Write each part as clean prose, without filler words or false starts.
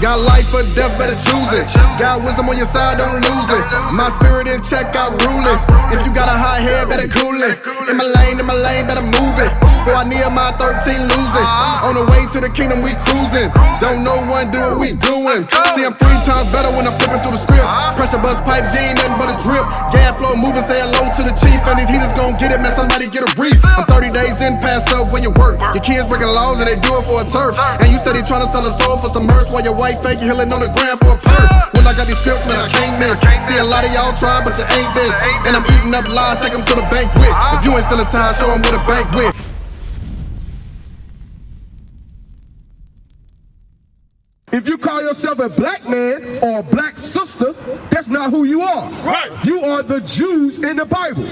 Got life or death, better choose it. Got wisdom on your side, don't lose it. My spirit in check, I rule it. If you got a hot head, better cool it. In my lane, better move it. Before I near my 13, lose it. On the way to the kingdom, we cruising. Don't know one, do what we doing. See, I'm 3 times better when I'm flipping through the script. Pressure bust pipes, you ain't nothing but a drip. Gas flow moving, say hello to the chief. And these heathens gon' get it, man, somebody get a brief. I'm 30 days in, past up where you work. Your kids breaking laws and they do it for a turf. And you steady trying to sell a soul for some merch, while your wife fake you healing on the ground for a purse. When I got these scripts, man, I can't miss. See, a lot of y'all try, but you ain't this. And I'm eating up lies, take them to the bank with. If you ain't selling time, show them what a bank with. If you call yourself a black man or a black sister, that's not who you are. Right. You are the Jews in the Bible.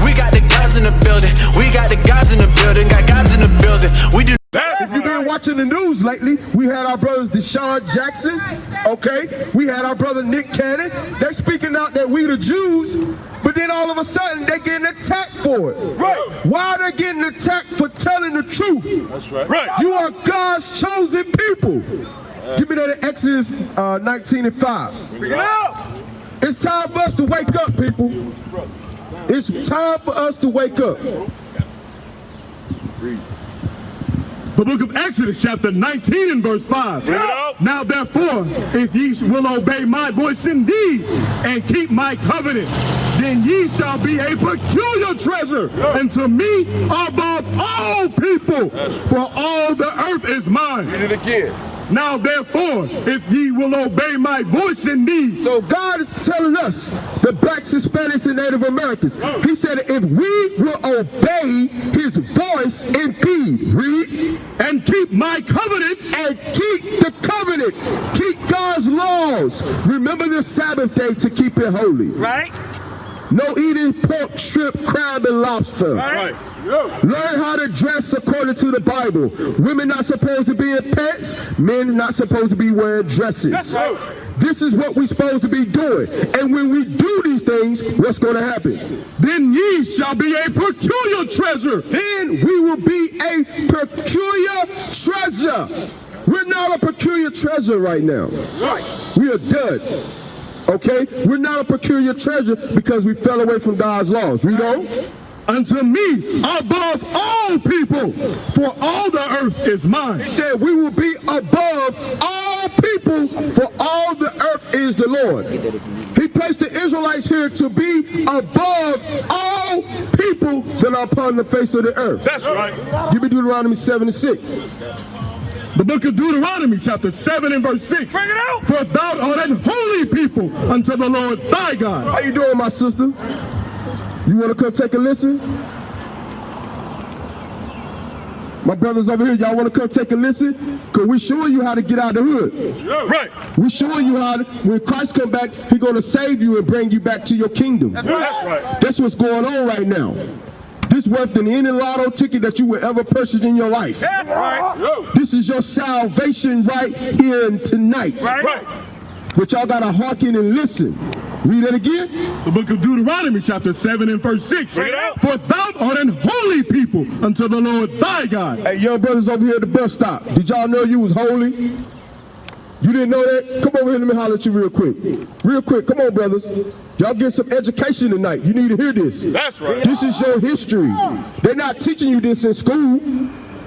We got the guys in the building. We got the guys in the building. Got guys in the building. We do. If you've been watching the news lately, we had our brothers Deshaun Jackson, okay? We had our brother Nick Cannon. They're speaking out that we the Jews, but then all of a sudden they're getting attacked for it. Right. Why are they getting attacked for telling the truth? That's right. Right. You are God's chosen people. Give me that in Exodus 19:5. Bring it out. It's time for us to wake up, people. It's time for us to wake up. The book of Exodus, chapter 19 and verse 5. Now therefore, if ye will obey my voice indeed, and keep my covenant, then ye shall be a peculiar treasure unto me above all people, for all the earth is mine. Read it again. Now therefore, if ye will obey my voice indeed. So God is telling us, the blacks, Hispanics, and Native Americans, he said if we will obey his voice indeed, read, and keep my covenant, and keep the covenant, keep God's laws. Remember the Sabbath day to keep it holy. Right. No eating pork, shrimp, crab, and lobster. Right. Learn how to dress according to the Bible. Women not supposed to be in pants. Men not supposed to be wearing dresses. Right. This is what we're supposed to be doing. And when we do these things, what's going to happen? then ye shall be a peculiar treasure. Then we will be a peculiar treasure. We're not a peculiar treasure right now. Right. We are done. Okay? We're not a peculiar treasure because we fell away from God's laws. Read on. Unto me above all people, for all the earth is mine. He said we will be above all people, for all the earth is the Lord. He placed the Israelites here to be above all people that are upon the face of the earth. That's right. Give me Deuteronomy 7:6. The book of Deuteronomy, chapter 7 and verse 6. Bring it out. For thou art an holy people unto the Lord thy God. How you doing, my sister? You want to come take a listen? My brothers over here, y'all want to come take a listen? Because we're showing you how to get out of the hood. Right. We're showing you how to, when Christ come back, he's going to save you and bring you back to your kingdom. That's right. That's what's going on right now. This worth than any lotto ticket that you will ever purchase in your life. That's right. This is your salvation right here and tonight. Right. But y'all got to hearken and listen. Read it again. The book of Deuteronomy, chapter 7 and verse 6. Bring it out. For thou art an holy people unto the Lord thy God. Hey, young brothers over here at the bus stop, did y'all know you was holy? You didn't know that? Come over here, let me holler at you real quick. Real quick, come on, brothers. Y'all get some education tonight. You need to hear this. That's right. This is your history. They're not teaching you this in school.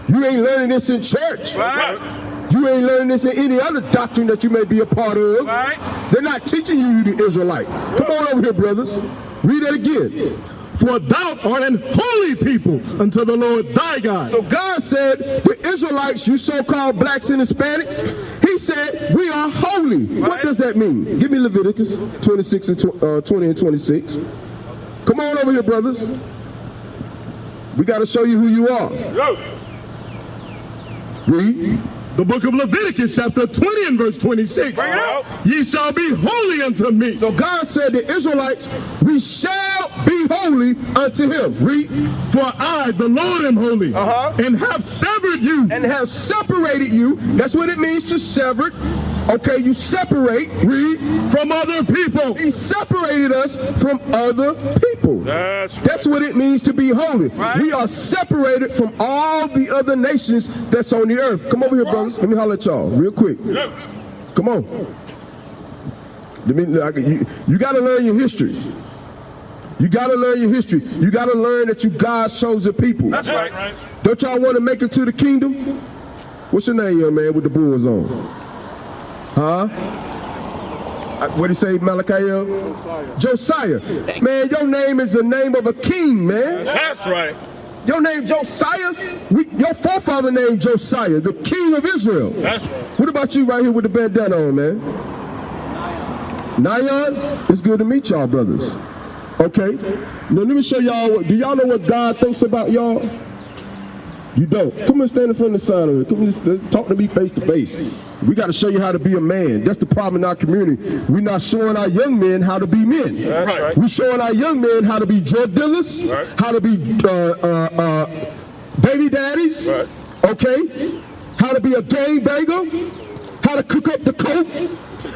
You ain't learning this in church. Right. You ain't learning this in any other doctrine that you may be a part of. Right. They're not teaching you the Israelite. Come on over here, brothers. Read that again. For thou art an holy people unto the Lord thy God. So God said, the Israelites, you so-called blacks and Hispanics, he said, we are holy. Right. What does that mean? Give me Leviticus 26 and 20 and 26. Come on over here, brothers. We got to show you who you are. Read. The book of Leviticus, chapter 20 and verse 26. Bring it out. Ye shall be holy unto me. So God said, the Israelites, we shall be holy unto him. Read. For I, the Lord, am holy, and have severed you. And have separated you. That's what it means to sever. Okay, you separate. Read. From other people. He separated us from other people. That's right. That's what it means to be holy. Right. We are separated from all the other nations that's on the earth. Come over here, brothers. Let me holler at y'all real quick. Come on. You got to learn your history. You got to learn your history. You got to learn that you God's chosen people. That's right. Don't y'all want to make it to the kingdom? What's your name, young man, with the bulls on? Huh? What did he say, Malachi? Josiah. Man, your name is the name of a king, man. That's right. Your name Josiah? Your forefather named Josiah, the king of Israel. That's right. What about you right here with the bandana on, man? Nayan? It's good to meet y'all, brothers. Okay. Now let me show y'all. Do y'all know what God thinks about y'all? You don't. Come and stand in front of the sign of it. Come and talk to me face to face. We got to show you how to be a man. That's the problem in our community. We're not showing our young men how to be men. Right. We're showing our young men how to be drug dealers, right, how to be baby daddies, right, okay, how to be a gangbanger, how to cook up the coke,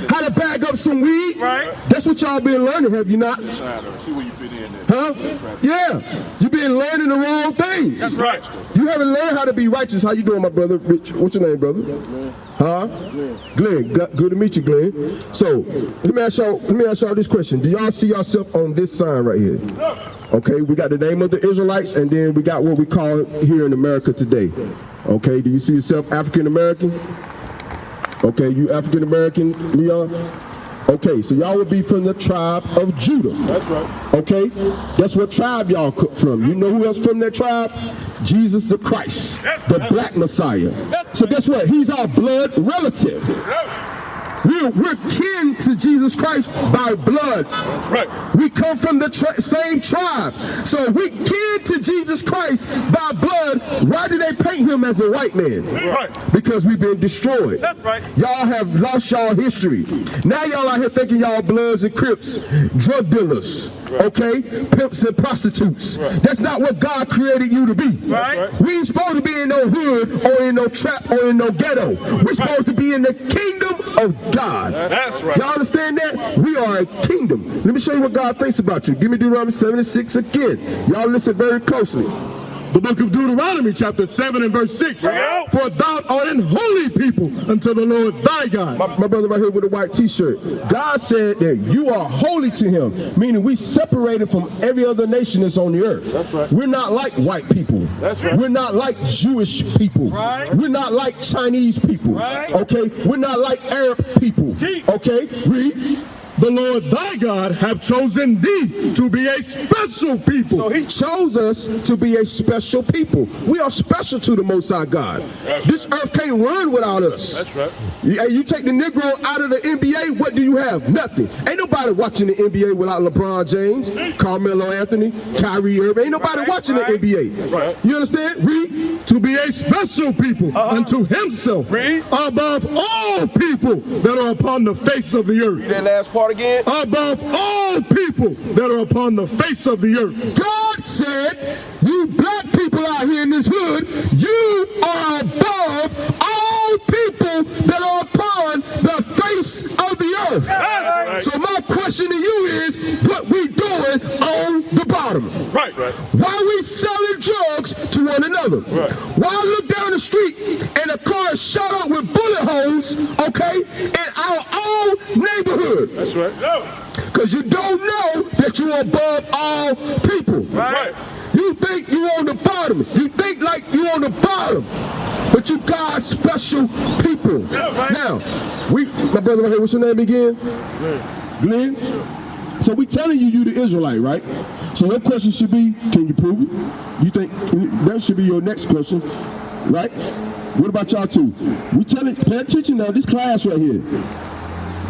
how to bag up some weed. Right. That's what y'all been learning, have you not? See where you fit in there. Huh? Yeah. You've been learning the wrong things. That's right. You haven't learned how to be righteous. How you doing, my brother? Rich? What's your name, brother? Huh? Glenn. Good to meet you, Glenn. So let me ask y'all this question. Do y'all see yourself on this sign right here? Okay, we got the name of the Israelites, and then we got what we call it here in America today. Okay, do you see yourself African American? Okay, you African American, Leon? Okay, so y'all would be from the tribe of Judah. That's right. Okay, that's what tribe y'all from. You know who else from that tribe? Jesus the Christ, the black Messiah. So guess what? He's our blood relative. We're kin to Jesus Christ by blood. Right. We come from the same tribe. So we kin to Jesus Christ by blood. Why do they paint him as a white man? Right. Because we've been destroyed. That's right. Y'all have lost y'all history. Now y'all out here thinking y'all Bloods and Crips, drug dealers, okay, pimps and prostitutes. Right. That's not what God created you to be. Right. We ain't supposed to be in no hood or in no trap or in no ghetto. We're supposed to be in the kingdom of God. That's right. Y'all understand that? We are a kingdom. Let me show you what God thinks about you. Give me Deuteronomy 7:6 again. Y'all listen very closely. The book of Deuteronomy, chapter 7 and verse 6. Yeah. For thou art an holy people unto the Lord thy God. My brother right here with a white t-shirt. God said that you are holy to him, meaning we separated from every other nation that's on the earth. That's right. We're not like white people. That's right. We're not like Jewish people. Right. We're not like Chinese people. Right. Okay? We're not like Arab people. Okay? Read. The Lord thy God have chosen thee to be a special people. So he chose us to be a special people. We are special to the Most High God. This earth can't run without us. That's right. You take the Negro out of the NBA, what do you have? Nothing. Ain't nobody watching the NBA without LeBron James, Carmelo Anthony, Kyrie Irving. Ain't nobody watching the NBA. Right. You understand? Read. To be a special people unto himself. Read. Above all people that are upon the face of the earth. Read that last part again. Above all people that are upon the face of the earth. God said, you black people out here in this hood, you are above all people that are upon the face of the earth. Right. So my question to you is, what we doing on the bottom? Right. Why we selling drugs to one another? Right. Why I look down the street and a car is shot up with bullet holes, okay, in our own neighborhood? That's right. Because you don't know that you're above all people. Right. You think you're on the bottom. You think like you're on the bottom. But you God's special people. Right. Now, my brother right here, what's your name again? Glenn. So we telling you the Israelite, right? So your question should be, can you prove it? You think that should be your next question, right? What about y'all two? We telling, pay attention now, this class right here.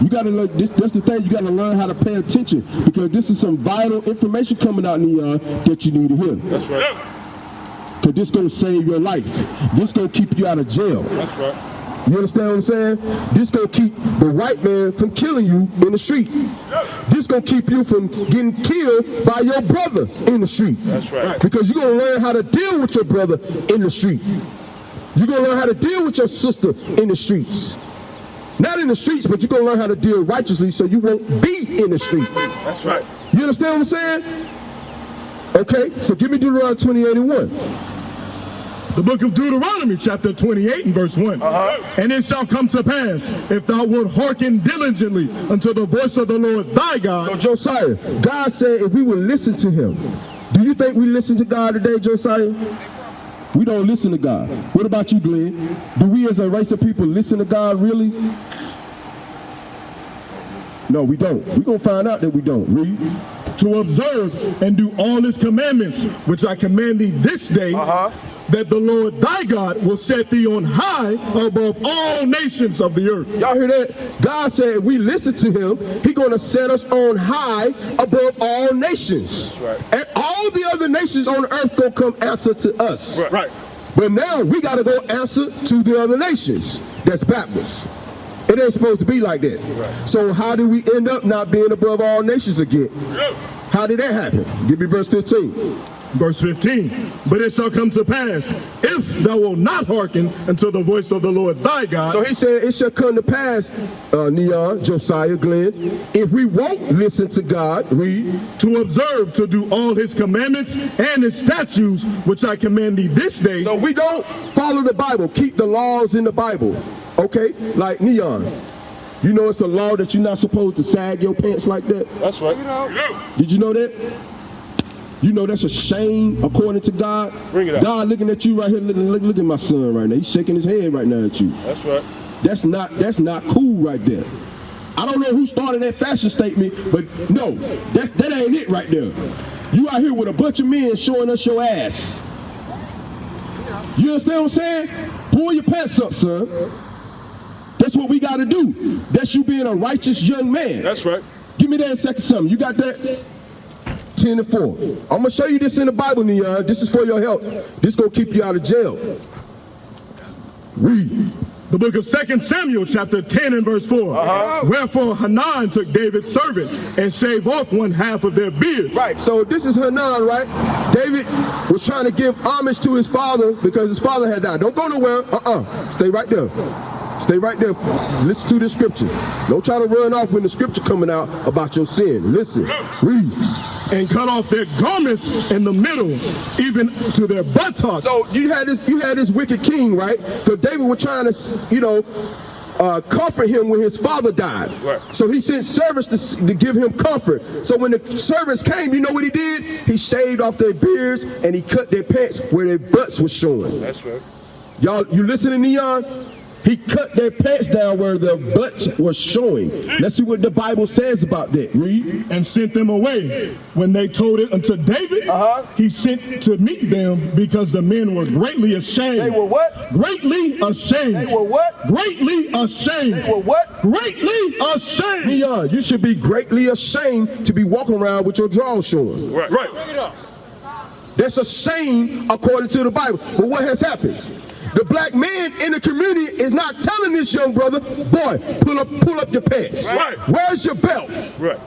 You gotta learn, that's the thing, you gotta learn how to pay attention, because this is some vital information coming out in the that you need to hear. That's right. Because this gonna save your life. This gonna keep you out of jail. That's right. You understand what I'm saying? This gonna keep the white man from killing you in the street. This gonna keep you from getting killed by your brother in the street. That's right. Because you're gonna learn how to deal with your brother in the street. You're gonna learn how to deal with your sister in the streets. Not in the streets, but you're going to learn how to deal righteously so you won't be in the street. That's right. You understand what I'm saying? Okay, so give me Deuteronomy 20:81. The book of Deuteronomy, chapter 28 and verse 1. And it shall come to pass, if thou wilt hearken diligently unto the voice of the Lord thy God. So Josiah, God said if we would listen to him. Do you think we listen to God today, Josiah? We don't listen to God. What about you, Glenn? Do we as a race of people listen to God really? No, we don't. We're going to find out that we don't. Read. To observe and do all his commandments, which I command thee this day, that the Lord thy God will set thee on high above all nations of the earth. Y'all hear that? God said if we listen to him, he's going to set us on high above all nations. Right. And all the other nations on earth going to come answer to us. Right. But now we got to go answer to the other nations. That's backwards. It ain't supposed to be like that. Right. So how do we end up not being above all nations again? How did that happen? Give me verse 15. Verse 15, but it shall come to pass, if thou wilt not hearken unto the voice of the Lord thy God. So he said it shall come to pass, Neon, Josiah, Glenn, if we won't listen to God, read. To observe, to do all his commandments and his statutes, which I command thee this day. So we don't follow the Bible, keep the laws in the Bible, okay? Like Neon, you know it's a law that you're not supposed to sag your pants like that? That's right. Did you know that? You know that's a shame according to God. Bring it up. God looking at you right here. Look at my son right now. He's shaking his head right now at you. That's right. That's not cool right there. I don't know who started that fashion statement, but no, that ain't it right there. You out here with a bunch of men showing us your ass. You understand what I'm saying? Pull your pants up, son. That's what we got to do. That's you being a righteous young man. That's right. Give me that in second something. You got that? 10 and 4. I'm going to show you this in the Bible, Neon. This is for your help. This is going to keep you out of jail. Read. The book of 2 Samuel, chapter 10 and verse 4. Wherefore Hanan took David's servant and shaved off one half of their beards. Right, so this is Hanan, right? David was trying to give homage to his father because his father had died. Don't go nowhere. Stay right there. Stay right there. Listen to the scripture. Don't try to run off when the scripture coming out about your sin. Listen. Read. And cut off their garments in the middle, even to their buttocks. So you had this wicked king, right? So David was trying to, comfort him when his father died. Right. So he sent servants to give him comfort. So when the servants came, you know what he did? He shaved off their beards and he cut their pants where their butts were showing. That's right. Y'all, you listening, Neon? He cut their pants down where their butts were showing. Let's see what the Bible says about that. Read. And sent them away. When they told it unto David, he sent to meet them because the men were greatly ashamed. They were what? Greatly ashamed. They were what? Greatly ashamed. They were what? Greatly ashamed. Neon, you should be greatly ashamed to be walking around with your drawers showing. Right. Bring it up. That's a shame according to the Bible. But what has happened? The black man in the community is not telling this young brother, boy, pull up your pants. Right. Where's your belt? Right.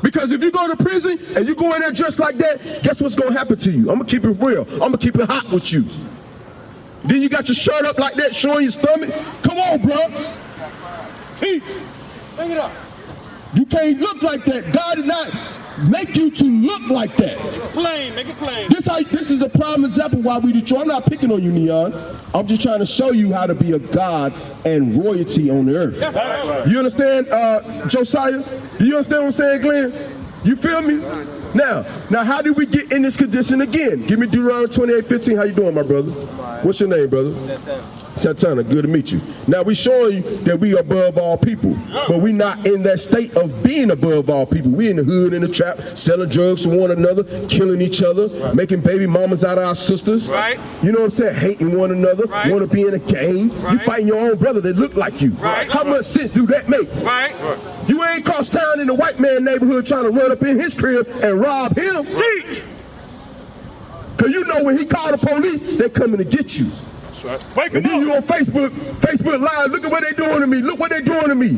Because if you go to prison and you go in there dressed like that, guess what's going to happen to you? I'm going to keep it real. I'm going to keep it hot with you. Then you got your shirt up like that, showing your stomach. Come on, bro. Teeth. Bring it up. You can't look like that. God did not make you to look like that. Make it plain. This is a prime example why we Detroit. I'm not picking on you, Neon. I'm just trying to show you how to be a god and royalty on the earth. Right. You understand, Josiah? Do you understand what I'm saying, Glenn? You feel me? Now, how did we get in this condition again? Give me Deuteronomy 28:15. How you doing, my brother? What's your name, brother? Santana, good to meet you. Now we showing you that we are above all people, but we not in that state of being above all people. We in the hood, in the trap, selling drugs to one another, killing each other, making baby mamas out of our sisters. Right. You know what I'm saying? Hating one another, want to be in a gang. You fighting your own brother that look like you. How much sense do that make? You ain't cross town in the white man neighborhood trying to run up in his crib and rob him. Cause you know when he called the police, they coming to get you. And then you on Facebook Live, look at what they doing to me, look what they doing to me.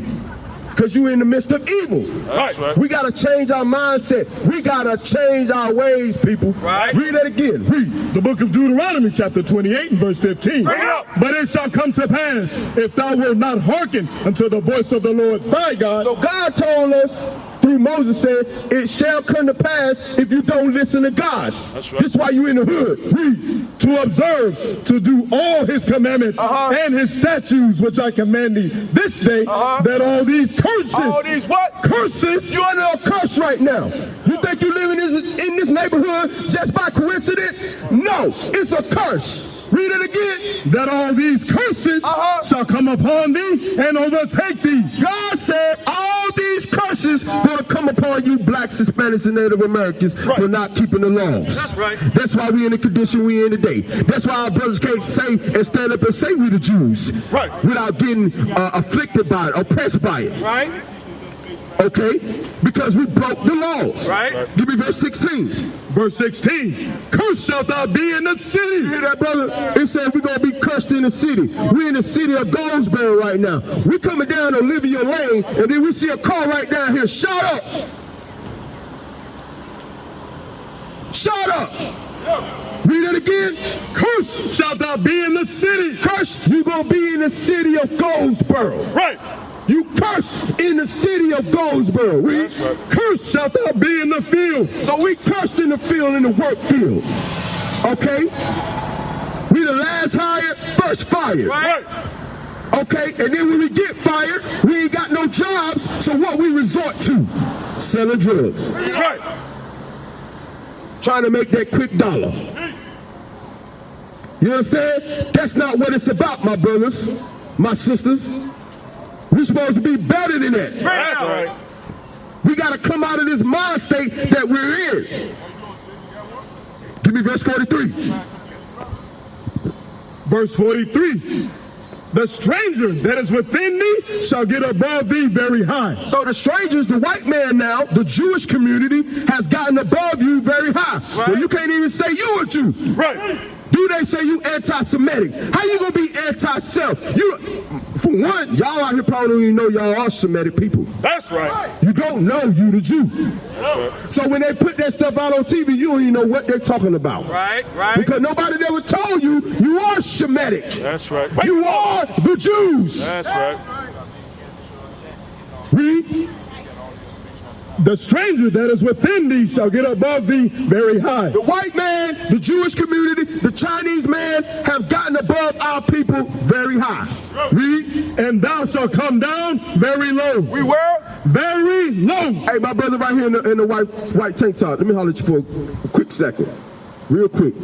Because you in the midst of evil. Right. We got to change our mindset. We got to change our ways, people. Right. Read that again. Read. The book of Deuteronomy, chapter 28 and verse 15. But it shall come to pass, if thou wilt not hearken unto the voice of the Lord thy God. So God told us through Moses said, it shall come to pass if you don't listen to God. That's right. This is why you in the hood. Read. To observe, to do all his commandments and his statutes, which I command thee this day, that all these curses. All these what? Curses. You're under a curse right now. You think you live in this neighborhood just by coincidence? No, it's a curse. Read it again. That all these curses shall come upon thee and overtake thee. God said all these curses going to come upon you blacks, Hispanics, and Native Americans for not keeping the laws. That's right. That's why we in the condition we in today. That's why our brothers can't say and stand up and say we the Jews without getting afflicted by it, oppressed by it. Right. Okay? Because we broke the laws. Right. Give me verse 16. Verse 16. Cursed shalt thou be in the city. You hear that, brother? It said we're going to be cursed in the city. We're in the city of Goldsboro right now. We're coming down Olivia Lane, and then we see a car right down here. Shut up. Shut up. Read it again. Cursed shalt thou be in the city. Cursed, you're going to be in the city of Goldsboro. Right. You cursed in the city of Goldsboro. Read. Right. Cursed shalt thou be in the field. So we cursed in the field, in the work field. Okay? We the last hired, first fired. Right. Okay? And then when we get fired, we ain't got no jobs, so what we resort to? Selling drugs. Right. Trying to make that quick dollar. You understand? That's not what it's about, my brothers, my sisters. We're supposed to be better than that. That's right. We got to come out of this mind state that we're in. Give me verse 43. Verse 43. The stranger that is within thee shall get above thee very high. So the strangers, the white man now, the Jewish community, has gotten above you very high. Right. Well, you can't even say you a Jew. Right. Do they say you anti-Semitic? How you gonna be anti-self? You, for one, y'all out here probably don't even know y'all are Semitic people. That's right. You don't know you the Jew. Right. So when they put that stuff out on TV, you don't even know what they're talking about. Right, right. Because nobody ever told you you are Semitic. That's right. You are the Jews. That's right. Read. The stranger that is within thee shall get above thee very high. The white man, the Jewish community, the Chinese man have gotten above our people very high. Read. And thou shalt come down very low. We were very low. Hey, my brother right here in the white tank top. Let me holler at you for a quick second. Real quick.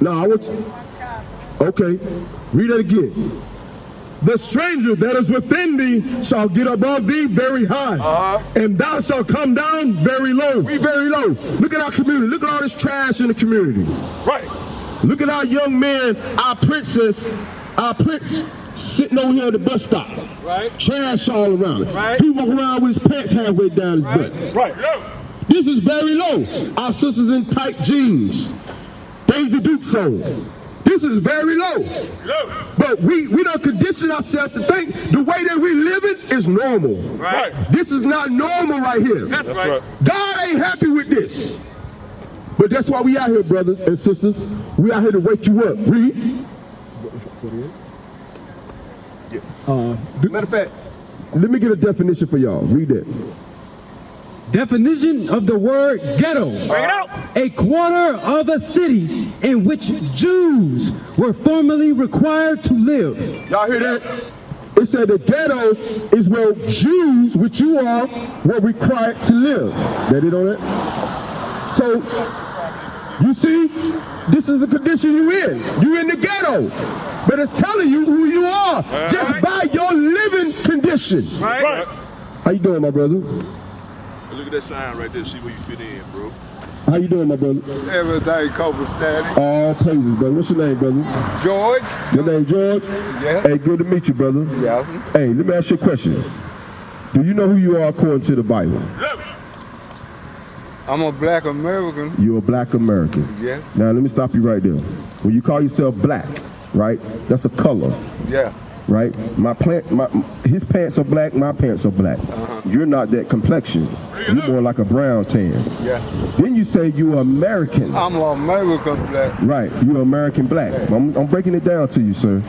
No, I want you. Okay. Read that again. The stranger that is within thee shall get above thee very high, and thou shalt come down very low. We very low. Look at our community. Look at all this trash in the community. Right. Look at our young man, our prince sitting over here at the bus stop. Right. Trash all around it. Right. He walk around with his pants halfway down his butt. Right. This is very low. Our sisters in tight jeans. Daisy Dukes on. This is very low. But we don't condition ourselves to think the way that we living is normal. Right. This is not normal right here. That's right. God ain't happy with this. But that's why we out here, brothers and sisters. We out here to wake you up. Read. Matter of fact, let me get a definition for y'all. Read that. Definition of the word ghetto. Bring it out. A quarter of a city in which Jews were formerly required to live. Y'all hear that? It said the ghetto is where Jews, which you are, were required to live. That it on it? So, you see, this is the condition you in. You in the ghetto. But it's telling you who you are just by your living condition. Right. How you doing, my brother? Look at that sign right there. See where you fit in, bro. How you doing, my brother? Everything copacetic. All praises, brother. What's your name, brother? George. Your name George? Yeah. Hey, good to meet you, brother. Yeah. Hey, let me ask you a question. Do you know who you are according to the Bible? I'm a black American. You're a black American. Yeah. Now, let me stop you right there. When you call yourself black, right, that's a color, Yeah. right? His pants are black, my pants are black. You're not that complexion. You're more like a brown tan. Yeah. Then you say you're American. I'm an American black. Right, you're American black. I'm breaking it down to you, sir.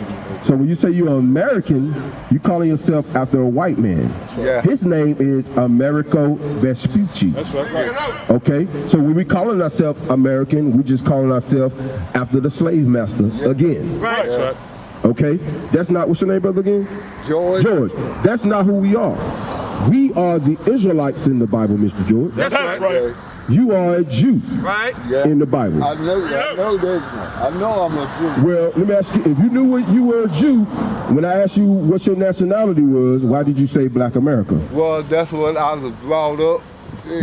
So when you say you're American, you calling yourself after a white man. Yeah. His name is Americo Vespucci. That's right. Okay? So when we calling ourselves American, we just calling ourselves after the slave master again. Right. That's right. Okay? That's not, what's your name, brother, again? George. George. That's not who we are. We are the Israelites in the Bible, Mr. George. That's right. You are a Jew Yeah. in the Bible. I know that. I know I'm a Jew. Well, let me ask you, if you knew you were a Jew, when I asked you what your nationality was, why did you say Black America? Well, that's what I was brought up.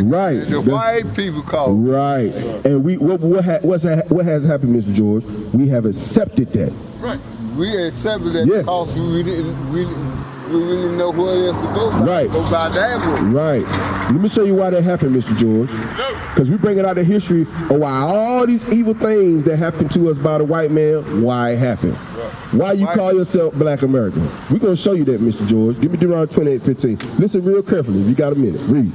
Right. The white people call it. Right. And what has happened, Mr. George? We have accepted that. Right. We accepted that Yes. because we didn't know where else to go by. Right. Go by that way. Right. Let me show you why that happened, Mr. George. Because we bring it out the history of why all these evil things that happened to us by the white man, why it happened. Why you call yourself Black American. We're going to show you that, Mr. George. Give me Deuteronomy 28:15. Listen real carefully. If you got a minute, read.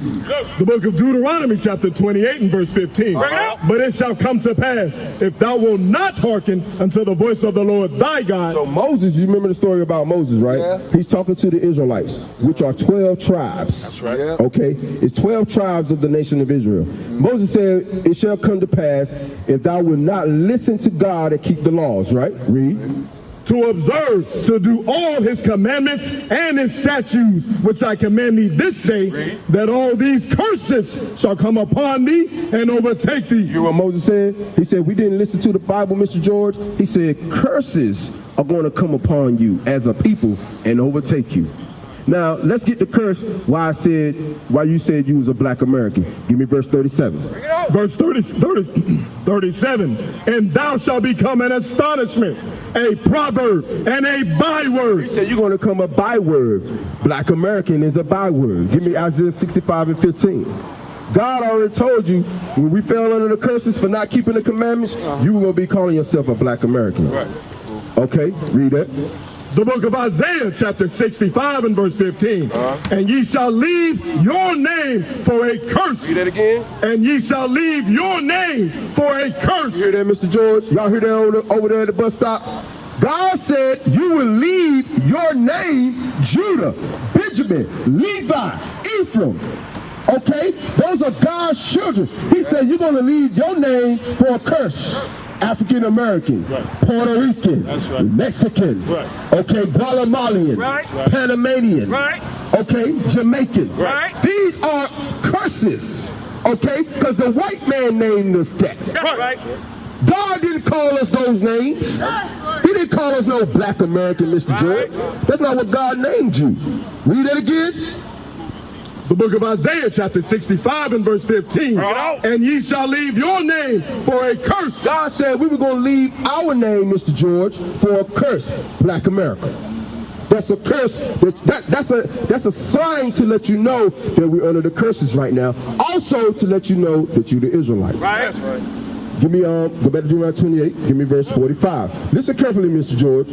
The book of Deuteronomy chapter 28 and verse 15. But it shall come to pass, if thou wilt not hearken unto the voice of the Lord thy God. So Moses, you remember the story about Moses, right? Yeah. He's talking to the Israelites, which are 12 tribes. That's right. Yeah. Okay? It's 12 tribes of the nation of Israel. Moses said, it shall come to pass if thou wilt not listen to God and keep the laws, right? Read. To observe, to do all his commandments and his statutes, which I command thee this day, that all these curses shall come upon thee and overtake thee. You know what Moses said? He said, we didn't listen to the Bible, Mr. George. He said, curses are going to come upon you as a people and overtake you. Now, let's get the curse why you said you was a Black American. Give me verse 37. Verse 37, and thou shalt become an astonishment, a proverb, and a byword. He said you're going to come a byword. Black American is a byword. Give me Isaiah 65:15. God already told you when we fell under the curses for not keeping the commandments, you were going to be calling yourself a Black American. Right. Okay, read that. The book of Isaiah chapter 65 and verse 15. And ye shall leave your name for a curse. Read that again. And ye shall leave your name for a curse. You hear that, Mr. George? Y'all hear that over there at the bus stop? God said you will leave your name Judah, Benjamin, Levi, Ephraim. Okay? Those are God's children. He said you're going to leave your name for a curse. African American, Puerto Rican, Mexican, okay, Guatemalian, Panamanian, okay, Jamaican. These are curses, okay, because the white man named us that. God didn't call us those names. He didn't call us no Black American, Mr. George. That's not what God named you. Read that again. The book of Isaiah chapter 65 and verse 15. And ye shall leave your name for a curse. God said we were going to leave our name, Mr. George, for a curse, Black America. That's a curse. That's a sign to let you know that we're under the curses right now. Also to let you know that you're the Israelite. That's right. Give me go back to Deuteronomy 28. Give me verse 45. Listen carefully, Mr. George.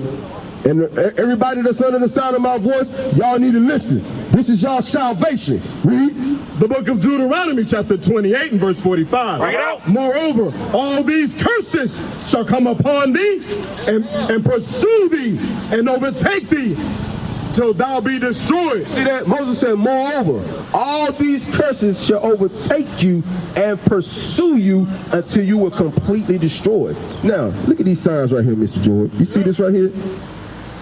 And everybody that's under the sound of my voice, y'all need to listen. This is y'all salvation. Read. The book of Deuteronomy chapter 28 and verse 45. Moreover, all these curses shall come upon thee and pursue thee and overtake thee till thou be destroyed. See that? Moses said, moreover, all these curses shall overtake you and pursue you until you were completely destroyed. Now, look at these signs right here, Mr. George. You see this right here?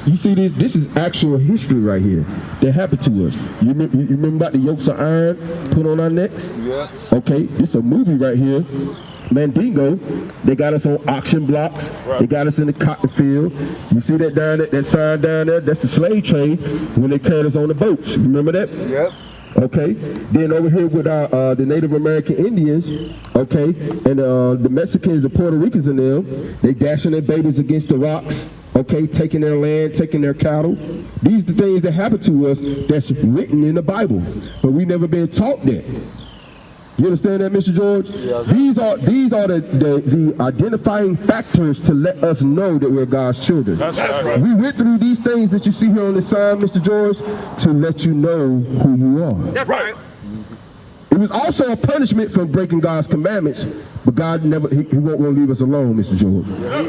You see this? This is actual history right here that happened to us. You remember about the yokes of iron put on our necks? Yeah. Okay, this is a movie right here. Mandingo, they got us on auction blocks. They got us in the cotton field. You see that down there, that sign down there? That's the slave train when they carried us on the boats. Remember that? Yep. Okay, then over here with our the Native American Indians, okay, and the Mexicans, the Puerto Ricans and them, they dashing their babies against the rocks, okay, taking their land, taking their cattle. These are the things that happen to us that's written in the Bible, but we never been taught that. You understand that, Mr. George? Yeah. These are the identifying factors to let us know that we're God's children. That's right. We went through these things that you see here on the sign, Mr. George, to let you know who you are. That's right. It was also a punishment for breaking God's commandments, but God never, he won't leave us alone, Mr. George.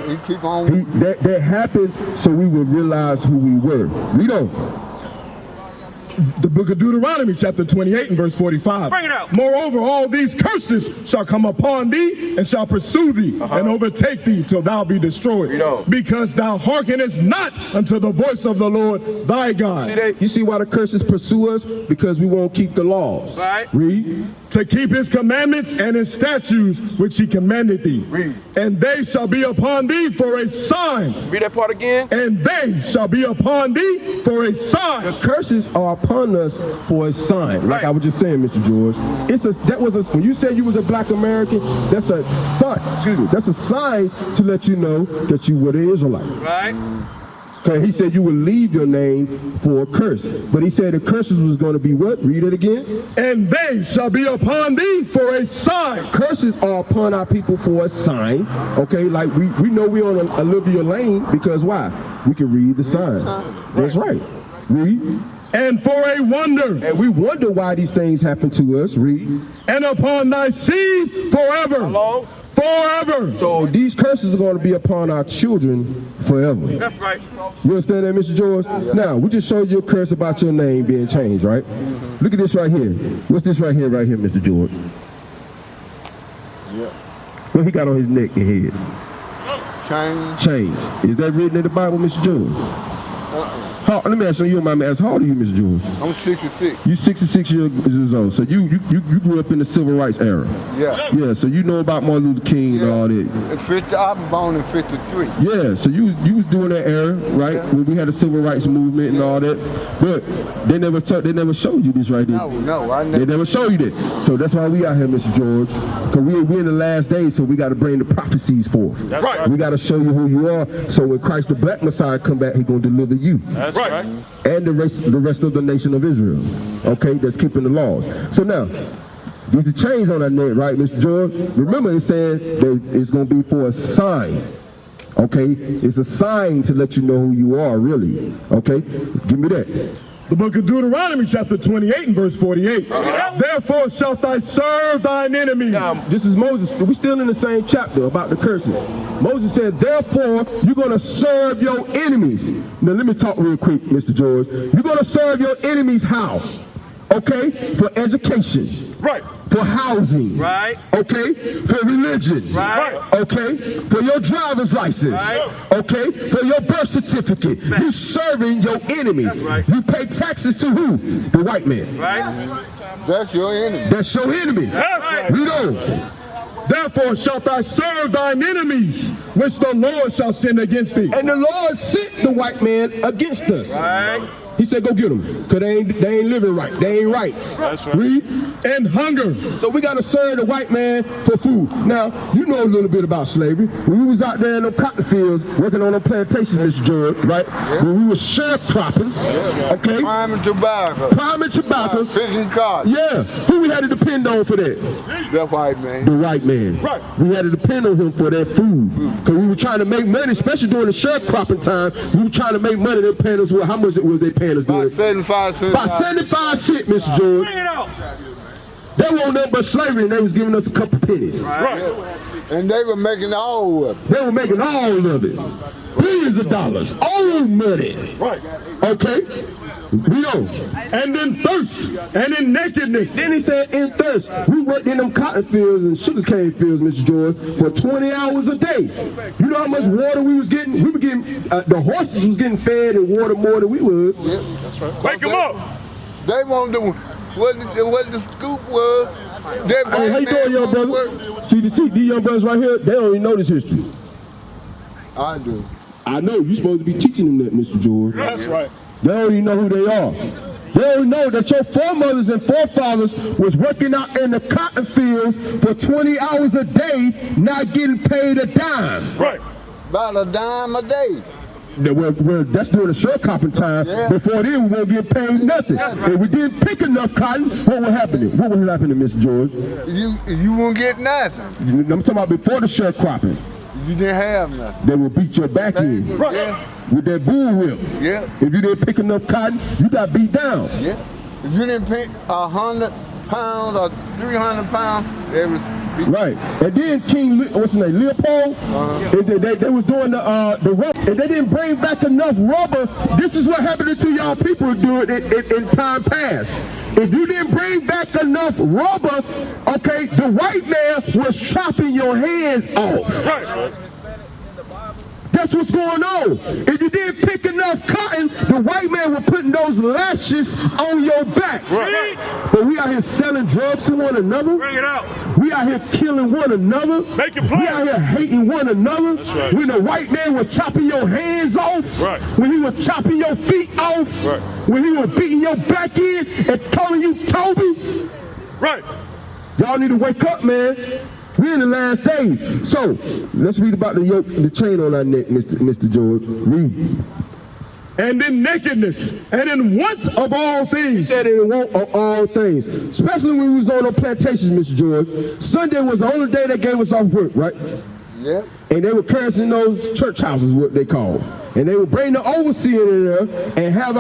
He keep on. That happened so we would realize who we were. Read on. The book of Deuteronomy, chapter 28 and verse 45. Bring it out. Moreover, all these curses shall come upon thee and shall pursue thee and overtake thee till thou be destroyed. Because thou hearkenest not unto the voice of the Lord thy God. See that? You see why the curses pursue us? Because we won't keep the laws. Right. Read. To keep his commandments and his statutes which he commanded thee. Read. And they shall be upon thee for a sign. Read that part again. And they shall be upon thee for a sign. The curses are upon us for a sign. Like I was just saying, Mr. George. When you said you was a black American, that's a sign. Excuse me. That's a sign to let you know that you were the Israelite. Right. Okay, he said you would leave your name for a curse. But he said the curses was going to be what? Read it again. And they shall be upon thee for a sign. Curses are upon our people for a sign. Okay, like we know we're on a Olivia lane because why? We can read the sign. That's right. Read. And for a wonder. And we wonder why these things happen to us. Read. And upon thy seed forever. Hello? Forever. So these curses are going to be upon our children forever. That's right. You understand that, Mr. George? Yeah. Now, we just showed you a curse about your name being changed, right? Look at this right here. What's this right here, Mr. George? Yeah. What he got on his neck and head? Change. Is that written in the Bible, Mr. George? Let me ask you, you mind me ask, how old are you, Mr. George? I'm 66. You 66 years old. So you grew up in the civil rights era. Yeah. Yeah, so you know about Martin Luther King and all that. I was born in 53. Yeah, so you was doing that era, right? Yeah. When we had the civil rights movement and all that. But they never showed you this right there. No, I never. They never showed you that. So that's why we out here, Mr. George. Because we're in the last days, so we got to bring the prophecies forth. That's right. We got to show you who you are. So when Christ the Black Messiah come back, he's going to deliver you. That's right. And the rest of the nation of Israel, okay, that's keeping the laws. So now, there's the chains on that neck, right, Mr. George? Remember, it said that it's going to be for a sign, okay? It's a sign to let you know who you are, really, okay? Give me that. The book of Deuteronomy, chapter 28 and verse 48. Therefore shalt thou serve thine enemies. Now, this is Moses. We're still in the same chapter about the curses. Moses said, therefore, you're going to serve your enemies. Now, let me talk real quick, Mr. George. You're going to serve your enemies how? Okay? For education. Right. For housing. Right. Okay? For religion. Right. Okay? For your driver's license. Right. Okay? For your birth certificate. You're serving your enemy. That's right. You pay taxes to who? The white man. Right. That's your enemy. That's your enemy. That's right. Read on. Therefore shalt thou serve thine enemies, which the Lord shall send against thee. And the Lord sent the white man against us. Right. He said, go get them, because they ain't living right. They ain't right. That's right. Read. And hunger. So we got to serve the white man for food. Now, you know a little bit about slavery. When we was out there in the cotton fields, working on the plantations, Mr. George, right? Yeah. When we were sharecropping, okay? Priming tobacco. Priming tobacco. Fishing cotton. Yeah. Who we had to depend on for that? The white man. The white man. Right. We had to depend on him for that food. Because we were trying to make money, especially during the sharecropping time. We were trying to make money. They paying us, well, how much was they paying us? About 75 cents. About 75 cents, Mr. George. Bring it out. They weren't nothing but slavery, and they was giving us a couple pennies. Right. Yeah. And they were making all of it. They were making all of it. Billions of dollars. Old money. Right. Okay? We know. And in thirst, and in nakedness. Then he said, in thirst. We worked in them cotton fields and sugarcane fields, Mr. George, for 20 hours a day. You know how much water we was getting? We were getting, the horses was getting fed and water more than we was. Yeah, that's right. Wake them up. They wanted to, what the scoop was. Hey, how you doing, young brother? See, these young brothers right here, they don't even know this history. I do. I know, you're supposed to be teaching them that, Mr. George. That's right. They don't even know who they are. They don't know that your foremothers and forefathers was working out in the cotton fields for 20 hours a day, not getting paid a dime. Right. About a dime a day. That's during the sharecropping time. Yeah. Before then, we won't get paid nothing. If we didn't pick enough cotton, what was happening? What was happening, Mr. George? You won't get nothing. I'm talking about before the sharecropping. You didn't have nothing. They will beat your back in. Right. Yeah. With that bull whip. Yeah. If you didn't pick enough cotton, you got beat down. Yeah. If you didn't pick 100 pounds or 300 pounds, they was Right, and then King, what's his name, Leopold, and they was doing the rubber, and they didn't bring back enough rubber. This is what happened to y'all people doing it in time past. If you didn't bring back enough rubber, okay, the white man was chopping your hands off. Right. That's what's going on. If you didn't pick enough cotton, the white man was putting those lashes on your back. Right. But we out here selling drugs to one another. Bring it out. We out here killing one another. Make it plain. We out here hating one another. That's right. When the white man was chopping your hands off. Right. When he was chopping your feet off. Right. When he was beating your back in and calling you Toby. Right. Y'all need to wake up, man. We're in the last days. So, let's read about the yoke, the chain on our neck, Mr. George. Read. And in nakedness, and in want of all He things. said in want of all things. Especially when we was on the plantations, Mr. George. Sunday was the only day they gave us off work, right? Yep. And they were cursing those church houses, what they call. And they would bring the overseer in there and have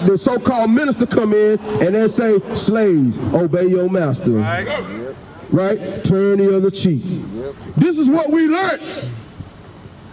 the so-called minister come in and then say, slaves, obey your master. Right? Turn the other cheek. This is what we learned.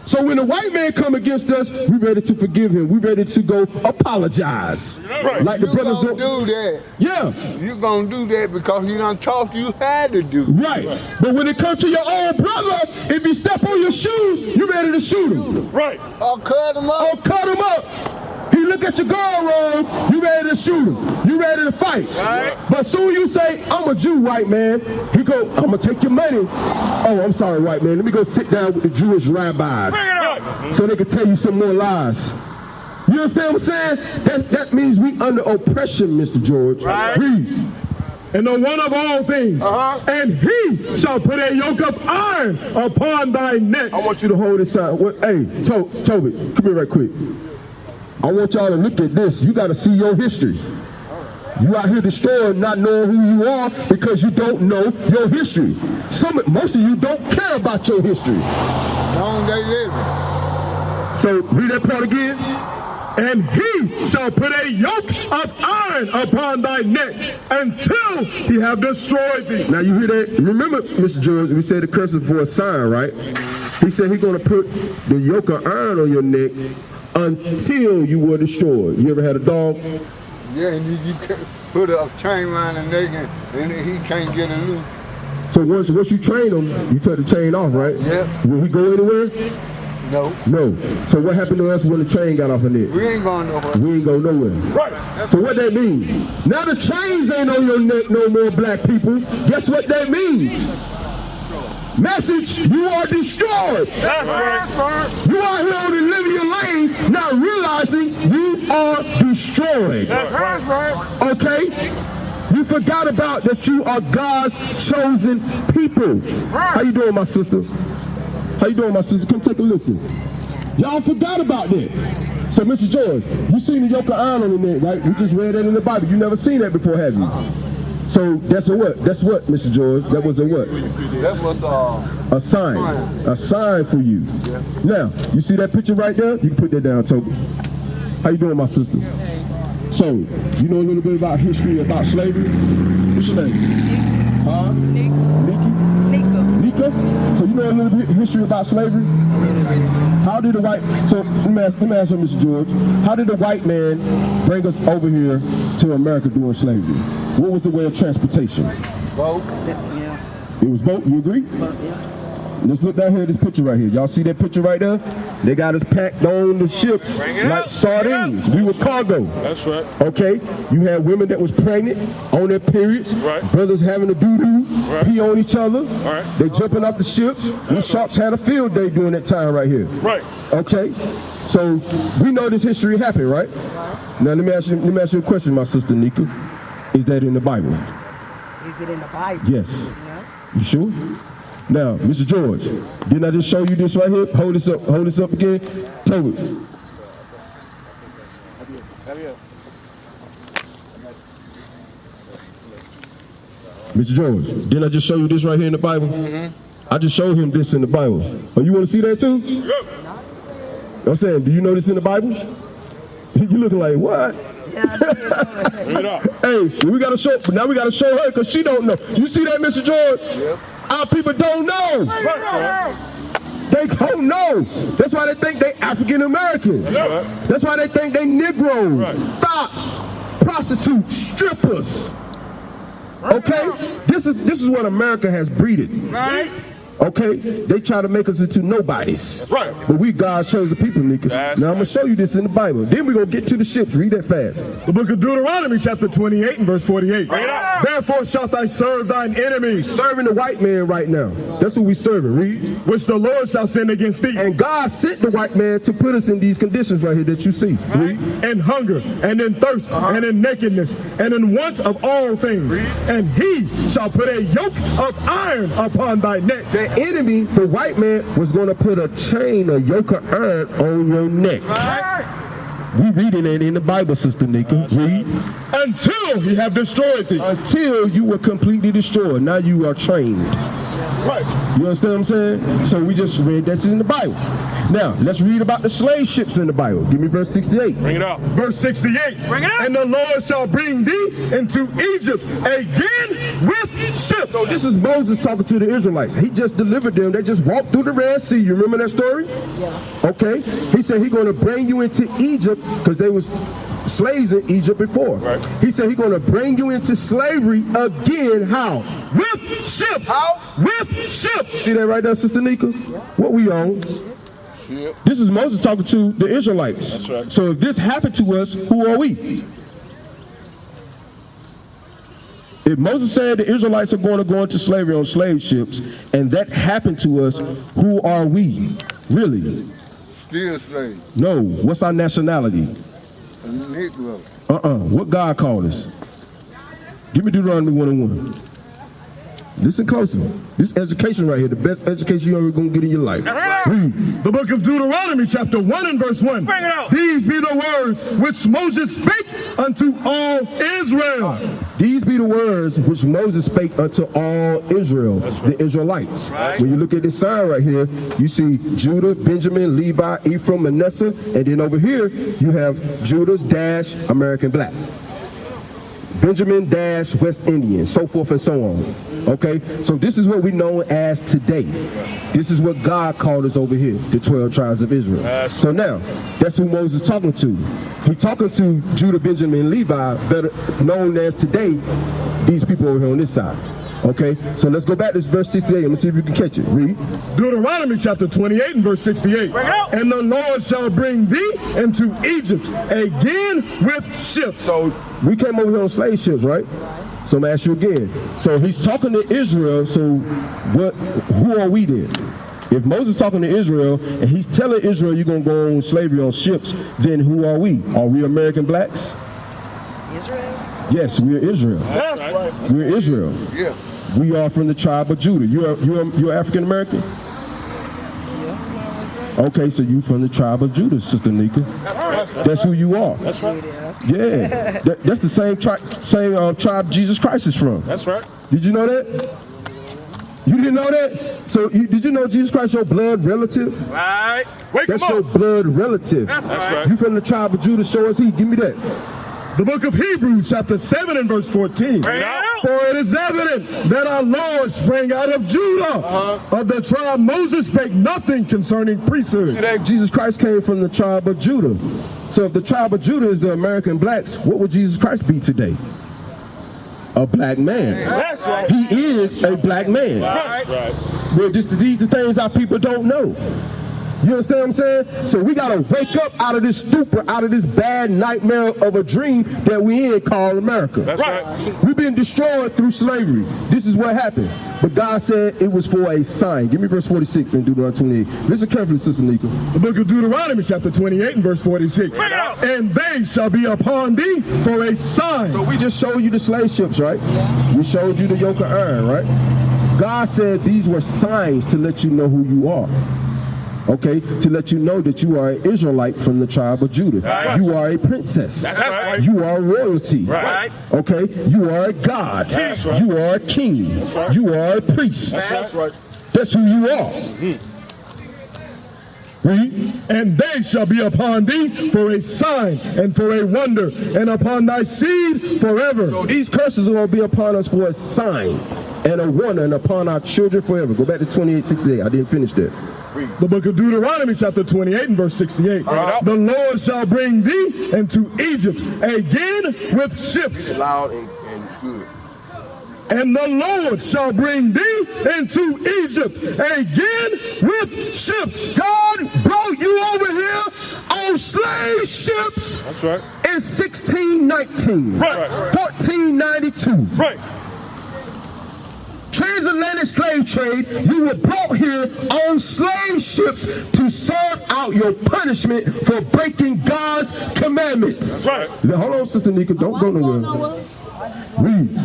So when the white man come against us, we ready to forgive him. We ready to go apologize. Right. Like the brothers do that. Yeah. You're going to do that because he done taught you how to do. Right. But when it comes to your own brother, if he step on your shoes, you ready to shoot him. Right. Or cut him up. Or cut him up. He look at your girl wrong, you ready to shoot him. You ready to fight. Right. But soon you say, I'm a Jew, white man. He go, I'm going to take your money. Oh, I'm sorry, white man. Let me go sit down with the Jewish rabbis Bring it out. so they can tell you some more lies. You understand what I'm saying? That means we under oppression, Mr. George. Right. Read. And the one of all things. And he shall put a yoke of iron upon thy neck. I want you to hold this out. Hey, Toby, come here right quick. I want y'all to look at this. You got to see your history. You out here destroying, not knowing who you are because you don't know your history. Most of you don't care about your history. Long they live. So read that part again. And he shall put a yoke of iron upon thy neck until he have destroyed thee. Now you hear that? Remember, Mr. George, we said the curse is for a sign, right? He said he's going to put the yoke of iron on your neck until you were destroyed. You ever had a dog? Yeah, and you can't put a chain around the neck and he can't get it loose. So once you train him, you take the chain off, right? Yeah. Will he go anywhere? No. No. So what happened to us when the chain got off the neck? We ain't going nowhere. We ain't go nowhere. Right. So what that mean? Now the chains ain't on your neck no more, black people. Guess what that means? Message, you are destroyed. That's right. You are here on the living your lane, not realizing you are destroyed. That's right. Okay? You forgot about that you are God's chosen people. How you doing, my sister? How you doing, my sister? Come take a listen. Y'all forgot about that. So, Mr. George, you seen the yoke of iron on the neck, right? We just read that in the Bible. You never seen that before, have you? So that's a what? That's what, Mr. George? That was a what? That was A sign. A sign for you. Yeah. Now, you see that picture right there? You can put that down, Toby. How you doing, my sister? So, you know a little bit about history, about slavery? What's your name? Huh? Nika? So you know a little bit of history about slavery? How did the white, so let me ask you, Mr. George, how did the white man bring us over here to America during slavery? What was the way of transportation? boat. It was boat, you agree? Let's look down here at this picture right here. Y'all see that picture right there? They got us packed on the ships like sardines. We were cargo. That's right. Okay? You had women that was pregnant on their periods. Right. Brothers having to doo-doo, pee on each other. Right. They jumping off the ships. We sharks had a field day during that time right here. Right. Okay? So we know this history happened, right? Now let me ask you a question, my sister Nika. Is that in the Bible? Is it in the Bible? Yes. Yeah. You sure? Now, Mr. George, didn't I just show you this right here? Hold this up again. Toby. Mr. George, didn't I just show you this right here in the Bible? I just showed him this in the Bible. Oh, you want to see that too? I'm saying, do you know this in the Bible? You looking like, what? Bring it up. Hey, we gotta show. Now we gotta show her because she don't know. You see that, Mr. George? Yep. Our people don't know. They don't know. That's why they think they African Americans. That's why they think they Negroes, thots, prostitutes, strippers. Okay, this is what America has breeded. Right. Okay, they try to make us into nobodies. Right. But we God's chosen people, Nika. Now I'm gonna show you this in the Bible. Then we're gonna get to the ships. Read that fast. The book of Deuteronomy, chapter 28 and verse 48. Bring it up. Therefore shalt thou serve thine enemies, Serving the white man right now. That's who we serving. Read. which the Lord shall send against thee, And God sent the white man to put us in these conditions right here that you see. Read. in hunger, and in thirst, and in nakedness, and in want of all things. And he shall put a yoke of iron upon thy neck. The enemy, the white man, was going to put a chain, a yoke of iron on your neck. We reading it in the Bible, Sister Nika. Read. Until he have destroyed thee. Until you were completely destroyed. Now you are trained. Right. You understand what I'm saying? So we just read that's in the Bible. Now, let's read about the slave ships in the Bible. Give me verse 68. Bring it up. Verse 68. Bring it up. And the Lord shall bring thee into Egypt again with ships. So this is Moses talking to the Israelites. He just delivered them. They just walked through the Red Sea. You remember that story? Yeah. Okay. He said he's going to bring you into Egypt because they was slaves in Egypt before. Right. He said he's going to bring you into slavery again. How? With ships. How? With ships. See that right there, Sister Nika? What we own? Yep. This is Moses talking to the Israelites. That's right. So if this happened to us, who are we? If Moses said the Israelites are going to go into slavery on slave ships, and that happened to us, who are we? Really? Still slave. No. What's our nationality? A Negro. What God called us? Give me Deuteronomy 1:1. Listen closely. This education right here, the best education you're ever going to get in your life. Read. The book of Deuteronomy, chapter 1 and verse 1. Bring it out. These be the words which Moses spake unto all Israel. These be the words which Moses spake unto all Israel, the Israelites. Right. When you look at this sign right here, you see Judah, Benjamin, Levi, Ephraim, Manasseh, and then over here you have Judah's dash American black. Benjamin dash West Indian, so forth and so on. Okay, so this is what we know as today. This is what God called us over here, the 12 tribes of Israel. So now, that's who Moses is talking to. He's talking to Judah, Benjamin, and Levi, better known as today, these people over here on this side. Okay, so let's go back to this verse 68. Let me see if you can catch it. Read. Deuteronomy chapter 28 and verse 68. Bring it out. And the Lord shall bring thee into Egypt again with ships. So we came over here on slave ships, right? So I'm gonna ask you again. So he's talking to Israel. So who are we then? If Moses is talking to Israel and he's telling Israel you're gonna go on slavery on ships, then who are we? Are we American blacks? Israel? Yes, we're Israel. That's right. We're Israel. Yeah. We are from the tribe of Judah. You're African American? Okay, so you from the tribe of Judah, Sister Nika. That's who you are. That's right. Yeah, that's the same tribe Jesus Christ is from. That's right. Did you know that? You didn't know that? So did you know Jesus Christ your blood relative? Right. Wake That's him your up. blood relative. That's right. You from the tribe of Judah, show us he. Give me that. The book of Hebrews chapter 7 and verse 14. Bring it out. For it is evident that our Lord sprang out of Judah. Of the tribe Moses spake nothing concerning priesthood. See that Jesus Christ came from the tribe of Judah. So if the tribe of Judah is the American blacks, what would Jesus Christ be today? A black man. That's right. He is a black man. Right. Well, these are things our people don't know. You understand what I'm saying? So we got to wake up out of this stupor, out of this bad nightmare of a dream that we in called America. That's right. We've been destroyed through slavery. This is what happened. But God said it was for a sign. Give me verse 46 in Deuteronomy 28. Listen carefully, Sister Nika. The book of Deuteronomy chapter 28 and verse 46. Bring it out. And they shall be upon thee for a sign. So we just showed you the slave ships, right? We showed you the yoke of iron, right? God said these were signs to let you know who you are. Okay, to let you know that you are an Israelite from the tribe of Judah. Right. You are a princess. That's right. You are royalty. Right. Okay, you are a god. That's right. You are a king. You are a priest. That's right. That's who you are. And they shall be upon thee for a sign and for a wonder, and upon thy seed forever. So these curses are going to be upon us for a sign and a wonder, and upon our children forever. Go back to 28:68. I didn't finish that. The book of Deuteronomy chapter 28 and verse 68. The Lord shall bring thee into Egypt again with ships. Loud and good. And the Lord shall bring thee into Egypt again with ships. God brought you over here on slave ships. That's right. In 1619. Right. 1492. Right. Transatlantic slave trade, you were brought here on slave ships to serve out your punishment for breaking God's commandments. Right. Now, hold on, Sister Nika, don't go nowhere. Read.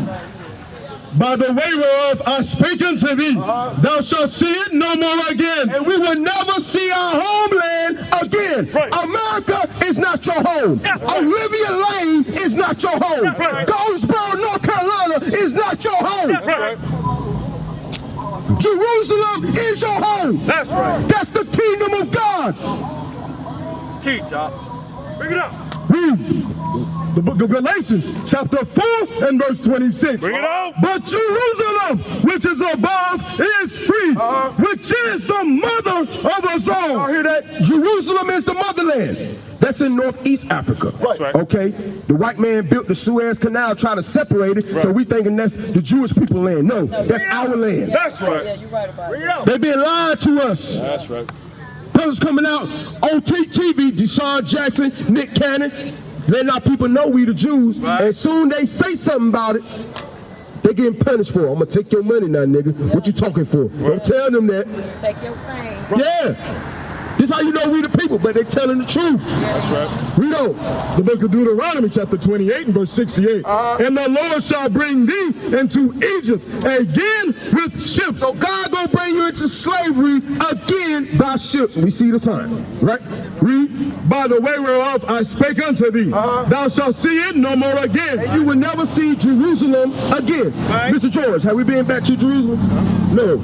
By the way whereof I spake unto thee, thou shalt see it no more again. And we will never see our homeland again. Right. America is not your home. Olivia Lane is not your home. Right. Goldsboro, North Carolina is not your home. Right. Jerusalem is your home. That's right. That's the kingdom of God. Teach, y'all. Bring it up. Read. The book of Galatians, chapter 4 and verse 26. Bring it out. But Jerusalem, which is above, is free, which is the mother of us all. Y'all hear that? Jerusalem is the motherland. That's in Northeast Africa. Right. Okay? The white man built the Suez Canal trying to separate it, so we thinking that's the Jewish people land. No, that's our land. That's right. Yeah, you're right about it. They've been lied to us. That's right. Brothers coming out on TV, Deshaun Jackson, Nick Cannon, letting our people know we the Jews. Right. And soon they say something about it, they getting punished for it. I'm gonna take your money now, nigga. What you talking for? Don't tell them that. Take your fame. Yeah. This how you know we the people, but they telling the truth. That's right. We don't. The book of Deuteronomy chapter 28 and verse 68. And the Lord shall bring thee into Egypt again with ships. So God gonna bring you into slavery again by ships. We see the sign, right? Read. By the way whereof I spake unto thee, thou shalt see it no more again. And you will never see Jerusalem again. Right. Mr. George, have we been back to Jerusalem? No.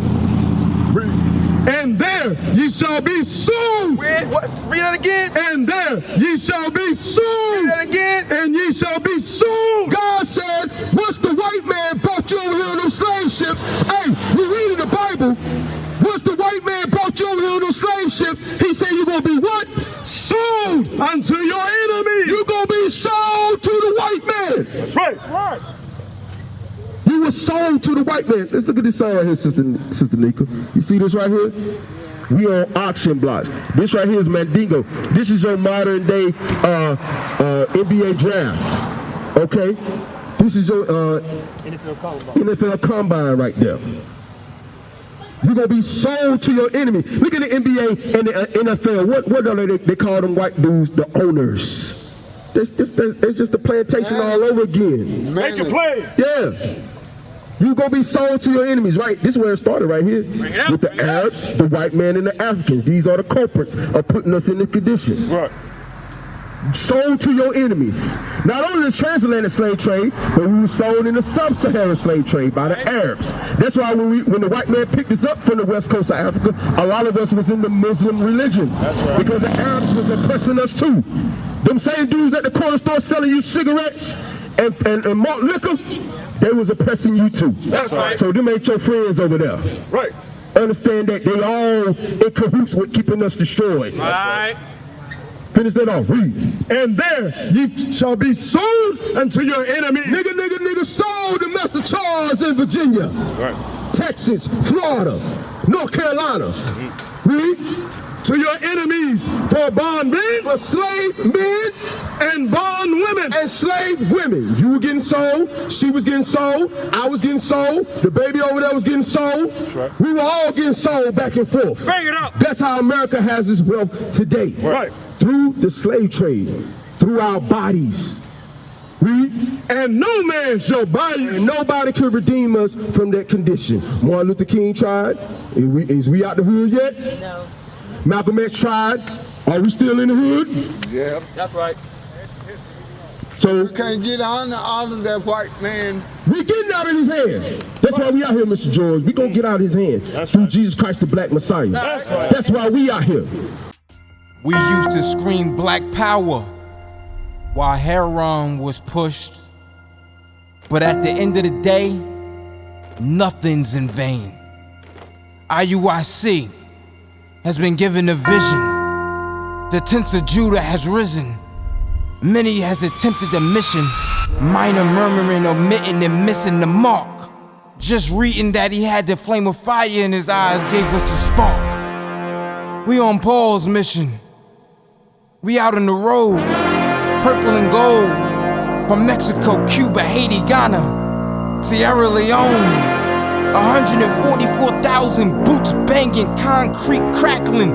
Read. And there ye shall be soon. Read that again. And there ye shall be soon. Read that again. And ye shall be soon. God said, once the white man brought you over here on them slave ships, hey, you reading the Bible, once the white man brought you over here on them slave ships, he said you're going to be what? Sold unto your enemy. You're going to be sold to the white man. Right. You were sold to the white man. Let's look at this sign right here, Sister Nika. You see this right here? We on auction blocks. This right here is Mandingo. This is your modern day NBA draft. Okay? This is your NFL combine right there. You're going to be sold to your enemy. Look at the NBA and the NFL. What are they call them white dudes? The owners. It's just a plantation all over again. Make it play. Yeah. You're going to be sold to your enemies, right? This is where it started right here. With the Arabs, the white man, and the Africans. These are the culprits of putting us in this condition. Right. Sold to your enemies. Not only the transatlantic slave trade, but we were sold in the sub-Saharan slave trade by the Arabs. That's why when the white man picked us up from the west coast of Africa, a lot of us was in the Muslim religion. That's right. Because the Arabs was oppressing us too. Them same dudes at the corner store selling you cigarettes and malt liquor, they was oppressing you too. That's right. So them ain't your friends over there. Right. Understand that they all in cahoots with keeping us destroyed. All right. Finish that off. Read. And there ye shall be sold unto your enemy. Nigga, sold to Mr. Charles in Virginia. Right. Texas, Florida, North Carolina. Read. To your enemies for bondmen, For slave men and bond women. and slave women. You were getting sold, she was getting sold, I was getting sold, the baby over there was getting sold. right. We were all getting sold back and forth. Bring it up. That's how America has its wealth today. Right. Through the slave trade, through our bodies. Read. And no man shall buy you. And nobody can redeem us from that condition. Martin Luther King tried. Is we out the hood yet? No. Malcolm X tried. Are we still in the hood? Yeah. That's right. So You can't get out of that white man. we getting out of his hand. That's why we out here, Mr. George. We gonna get out of his hand through Jesus Christ, the Black Messiah. That's right. That's why we out here. We used to scream black power while heroin was pushed. But at the end of the day, nothing's in vain. IUIC has been given a vision. The tents of Judah has risen. Many has attempted the mission. Minor murmuring, omitting, and missing the mark. Just reading that he had the flame of fire in his eyes gave us the spark. We on Paul's mission. We out on the road, purple and gold. From Mexico, Cuba, Haiti, Ghana, Sierra Leone. 144,000 boots banging, concrete crackling.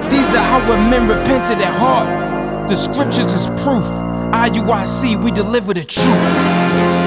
These are our men repented at heart. The scriptures is proof. IUIC, we deliver the truth.